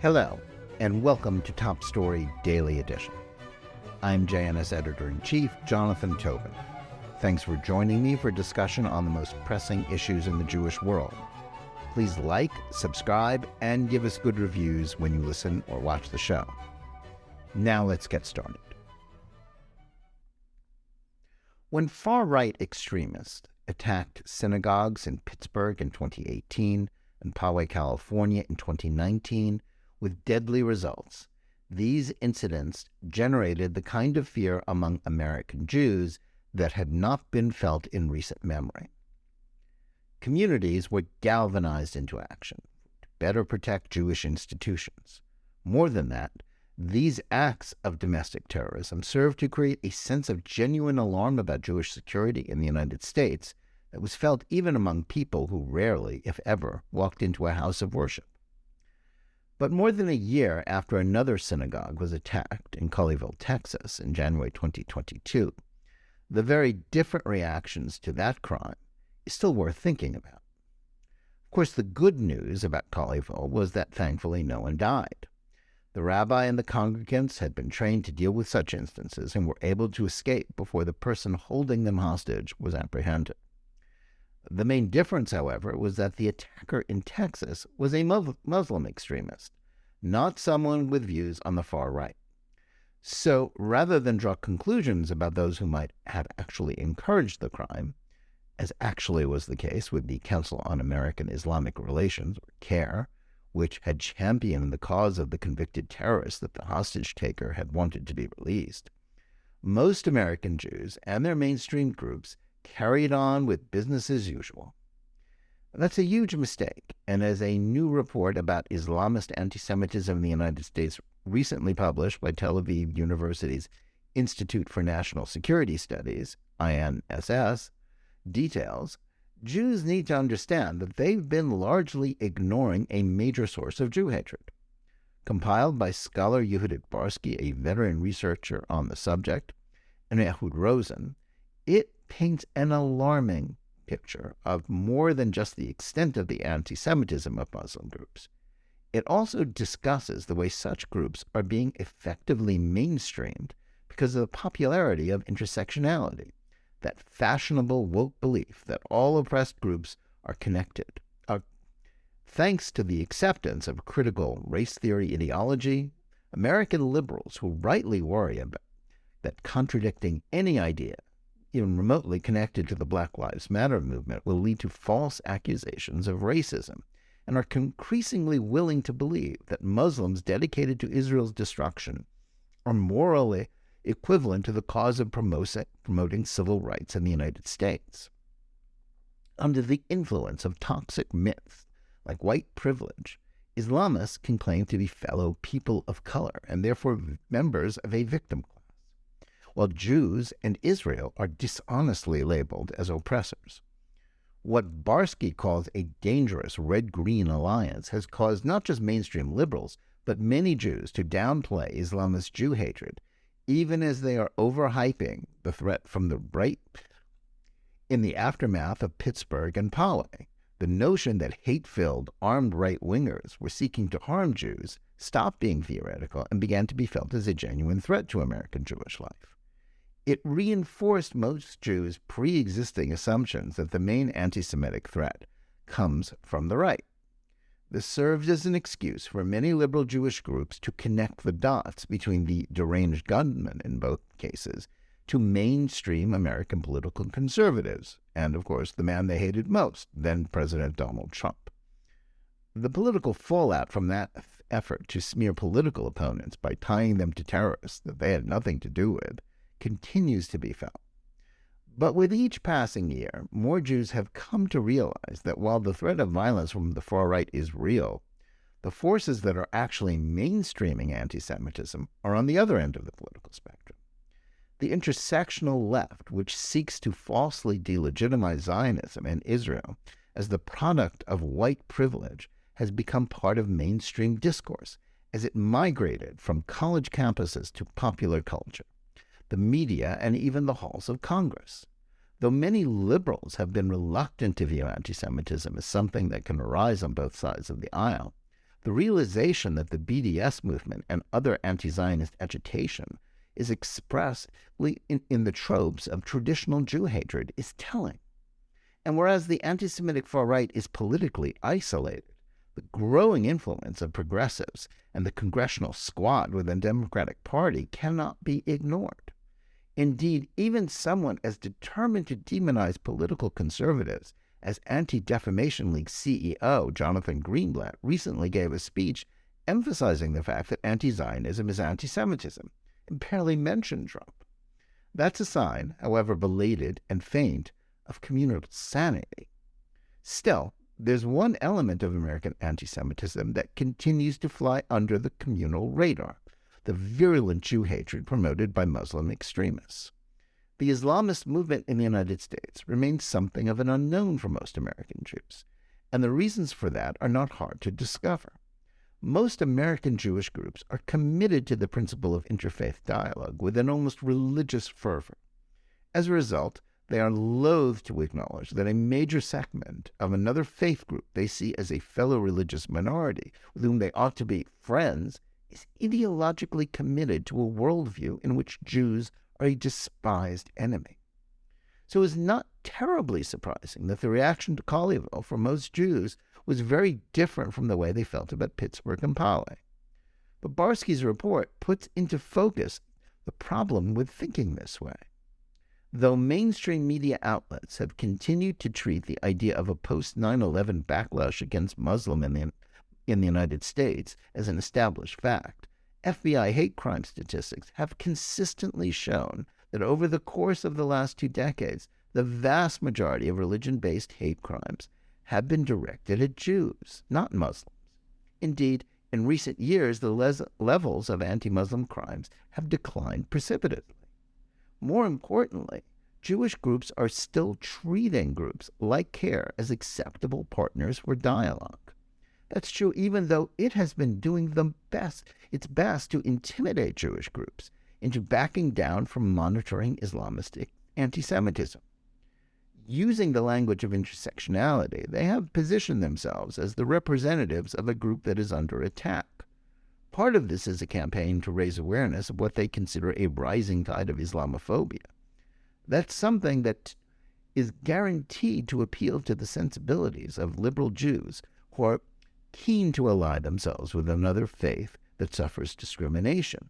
Hello, and welcome to Top Story Daily Edition. I'm JNS Editor-in-Chief Jonathan Tobin. Thanks for joining me for a discussion on the most pressing issues in the Jewish world. Please like, subscribe, and give us good reviews when you listen or watch the show. Now let's get started. When far-right extremists attacked synagogues in Pittsburgh in 2018 and Poway, California in 2019, with deadly results, these incidents generated the kind of fear among American Jews that had not been felt in recent memory. Communities were galvanized into action to better protect Jewish institutions. More than that, these acts of domestic terrorism served to create a sense of genuine alarm about Jewish security in the United States that was felt even among people who rarely, if ever, walked into a house of worship. But more than a year after another synagogue was attacked in Colleyville, Texas in January 2022, the very different reactions to that crime is still worth thinking about. Of course, the good news about Colleyville was that thankfully no one died. The rabbi and the congregants had been trained to deal with such instances and were able to escape before the person holding them hostage was apprehended. The main difference, however, was that the attacker in Texas was a Muslim extremist, not someone with views on the far right. So, rather than draw conclusions about those who might have actually encouraged the crime, as actually was the case with the Council on American Islamic Relations, or CAIR, which had championed the cause of the convicted terrorist that the hostage-taker had wanted to be released, most American Jews and their mainstream groups carried on with business as usual. That's a huge mistake, and as a new report about Islamist anti-Semitism in the United States recently published by Tel Aviv University's Institute for National Security Studies, INSS, details, Jews need to understand that they've been largely ignoring a major source of Jew hatred. Compiled by scholar Yehudit Barsky, a veteran researcher on the subject, and Ehud Rosen, it paints an alarming picture of more than just the extent of the anti-Semitism of Muslim groups. It also discusses the way such groups are being effectively mainstreamed because of the popularity of intersectionality, that fashionable woke belief that all oppressed groups are connected. Thanks to the acceptance of critical race theory ideology, American liberals who rightly worry about that contradicting any idea even remotely connected to the Black Lives Matter movement will lead to false accusations of racism, and are increasingly willing to believe that Muslims dedicated to Israel's destruction are morally equivalent to the cause of promoting civil rights in the United States. Under the influence of toxic myths like white privilege, Islamists can claim to be fellow people of color and therefore members of a victim class, while Jews and Israel are dishonestly labeled as oppressors. What Barsky calls a dangerous red-green alliance has caused not just mainstream liberals, but many Jews to downplay Islamist Jew hatred, even as they are overhyping the threat from the right. In the aftermath of Pittsburgh and Poway, the notion that hate-filled, armed right-wingers were seeking to harm Jews stopped being theoretical and began to be felt as a genuine threat to American Jewish life. It reinforced most Jews' pre-existing assumptions that the main anti-Semitic threat comes from the right. This served as an excuse for many liberal Jewish groups to connect the dots between the deranged gunman in both cases to mainstream American political conservatives, and of course the man they hated most, then President Donald Trump. The political fallout from that effort to smear political opponents by tying them to terrorists that they had nothing to do with continues to be felt. But with each passing year, more Jews have come to realize that while the threat of violence from the far right is real, the forces that are actually mainstreaming anti-Semitism are on the other end of the political spectrum. The intersectional left, which seeks to falsely delegitimize Zionism and Israel as the product of white privilege, has become part of mainstream discourse as it migrated from college campuses to popular culture, the media, and even the halls of Congress. Though many liberals have been reluctant to view anti-Semitism as something that can arise on both sides of the aisle, The realization that the BDS movement and other anti-Zionist agitation is expressly in the tropes of traditional Jew hatred is telling. And whereas the anti-Semitic far right is politically isolated, the growing influence of progressives and the congressional squad within the Democratic Party cannot be ignored. Indeed, even someone as determined to demonize political conservatives as Anti-Defamation League CEO Jonathan Greenblatt recently gave a speech emphasizing the fact that anti-Zionism is anti-Semitism and barely mentioned Trump. That's a sign, however belated and faint, of communal sanity. Still, there's one element of American anti-Semitism that continues to fly under the communal radar: the virulent Jew hatred promoted by Muslim extremists. The Islamist movement in the United States remains something of an unknown for most American Jews, and the reasons for that are not hard to discover. Most American Jewish groups are committed to the principle of interfaith dialogue with an almost religious fervor. As a result, they are loath to acknowledge that a major segment of another faith group they see as a fellow religious minority with whom they ought to be friends is ideologically committed to a worldview in which Jews are a despised enemy. So it's not terribly surprising that the reaction to Colleyville for most Jews was very different from the way they felt about Pittsburgh and Poway. But Barsky's report puts into focus the problem with thinking this way. Though mainstream media outlets have continued to treat the idea of a post-9/11 backlash against Muslims in the United States as an established fact, FBI hate crime statistics have consistently shown that over the course of the last 2 decades, the vast majority of religion-based hate crimes have been directed at Jews, not Muslims. Indeed, in recent years, the levels of anti-Muslim crimes have declined precipitously. More importantly, Jewish groups are still treating groups like CARE as acceptable partners for dialogue. That's true even though it has been doing its best to intimidate Jewish groups into backing down from monitoring Islamist anti-Semitism. Using the language of intersectionality, they have positioned themselves as the representatives of a group that is under attack. Part of this is a campaign to raise awareness of what they consider a rising tide of Islamophobia. That's something that is guaranteed to appeal to the sensibilities of liberal Jews who are keen to ally themselves with another faith that suffers discrimination.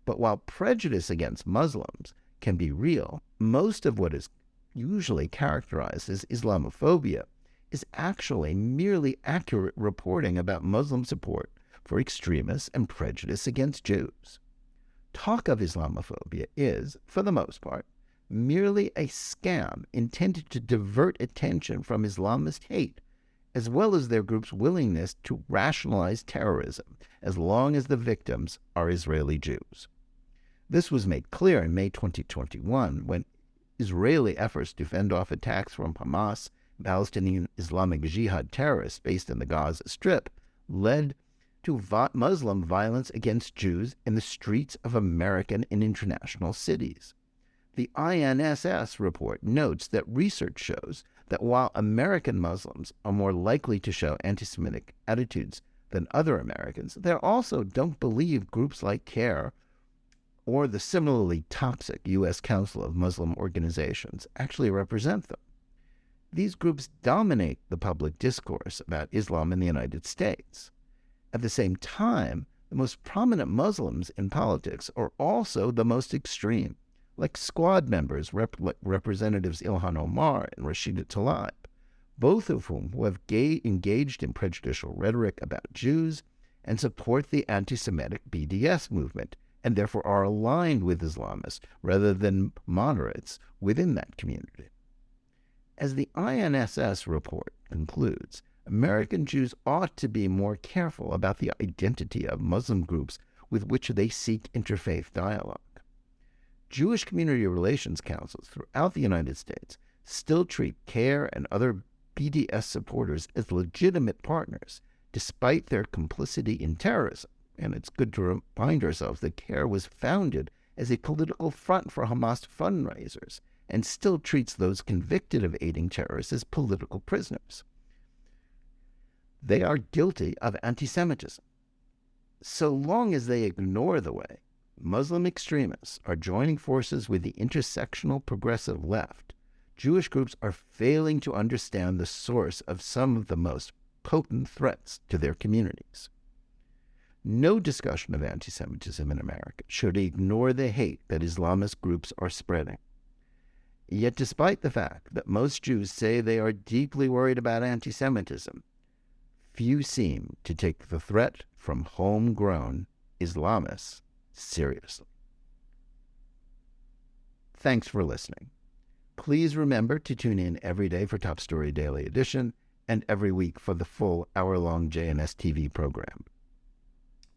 But while prejudice against Muslims can be real, most of what is usually characterized as Islamophobia is actually merely accurate reporting about Muslim support for extremists and prejudice against Jews. Talk of Islamophobia is, for the most part, merely a scam intended to divert attention from Islamist hate, as well as their group's willingness to rationalize terrorism as long as the victims are Israeli Jews. This was made clear in May 2021 when Israeli efforts to fend off attacks from Hamas, Palestinian Islamic Jihad terrorists based in the Gaza Strip, led to Muslim violence against Jews in the streets of American and international cities. The INSS report notes that research shows that while American Muslims are more likely to show anti-Semitic attitudes than other Americans, they also don't believe groups like CARE or the similarly toxic U.S. Council of Muslim Organizations actually represent them. These groups dominate the public discourse about Islam in the United States. At the same time, the most prominent Muslims in politics are also the most extreme, like Squad members, Representatives Ilhan Omar and Rashida Tlaib, both of whom have engaged in prejudicial rhetoric about Jews and support the anti-Semitic BDS movement, and therefore are aligned with Islamists rather than moderates within that community. As the INSS report concludes, American Jews ought to be more careful about the identity of Muslim groups with which they seek interfaith dialogue. Jewish community relations councils throughout the United States still treat CARE and other BDS supporters as legitimate partners, despite their complicity in terrorism. And it's good to remind ourselves that CARE was founded as a political front for Hamas fundraisers and still treats those convicted of aiding terrorists as political prisoners. they are guilty of anti-Semitism. So long as they ignore the way Muslim extremists are joining forces with the intersectional progressive left, Jewish groups are failing to understand the source of some of the most potent threats to their communities. No discussion of anti-Semitism in America should ignore the hate that Islamist groups are spreading. Yet despite the fact that most Jews say they are deeply worried about anti-Semitism, few seem to take the threat from homegrown Islamists seriously. Thanks for listening. Please remember to tune in every day for Top Story Daily Edition and every week for the full hour-long JNS TV program.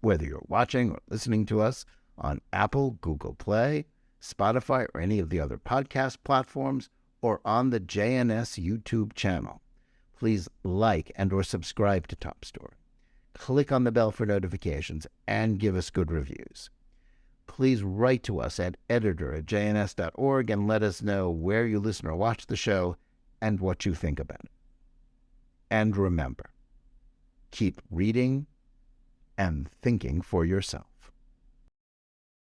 Whether you're watching or listening to us on Apple, Google Play, Spotify, or any of the other podcast platforms, or on the JNS YouTube channel, please like and or subscribe to Top Story. Click on the bell for notifications and give us good reviews. Please write to us at editor@jns.org and let us know where you listen or watch the show and what you think about it. And remember, keep reading and thinking for yourself.